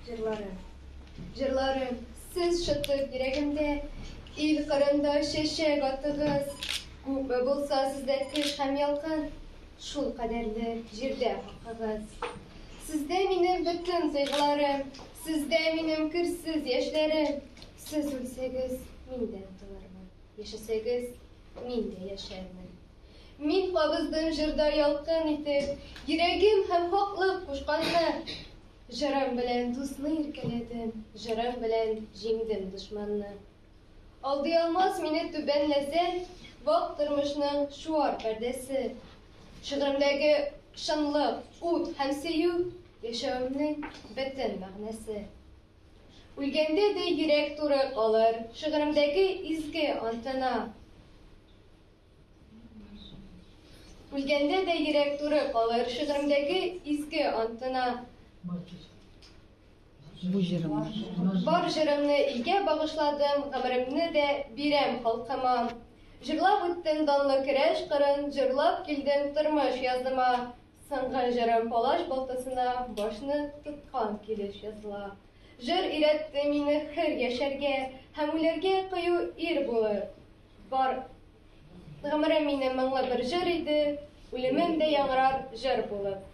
Jırlarım, jırlarım, siz şıttık yüreğimde, il kırında şeşe gatığız, Күпме bulsa sizde kış hem yalkın, şul kaderli jirde hakkınız. Sizde benim bütün duygularım, sizde benim kırsız yaşlarım. Siz ölseniz, min de tutarım. Yaşasanız, min de yaşarım. Min kabızdım jırda yalkın itip, yüreğim hem haklı kuşkanlı. Jırım bilen dostunu irkeledim, jırım bilen jingdim düşmanını. Aldı almaz meni tübenlese, vakt durmuşның şuar perdesi. Şığırımdaki şınlık, ut hem seyu, yaşamımның bütün mağnası. Ülgende de yürek duru kalır, şığırımdaki izgi antına. Ülgende de yürek duru kalır, şığırımdaki izgi antına. Bu jırımlar. Бар жырымны илгә багышладым, гомеремне дә бирәм халкыма. Җырлап үттем данлы көрәш кырын, җырлап килдем тормыш языма. Соңгы җырым палаш балтасына, башны тоткан килеш языла. Җыр өйрәтте мине хөр яшәргә, һәм үләргә кыю ир булып. Бар гомерем минем моңлы бер җыр иде, үлемем дә яңгырар җыр булып.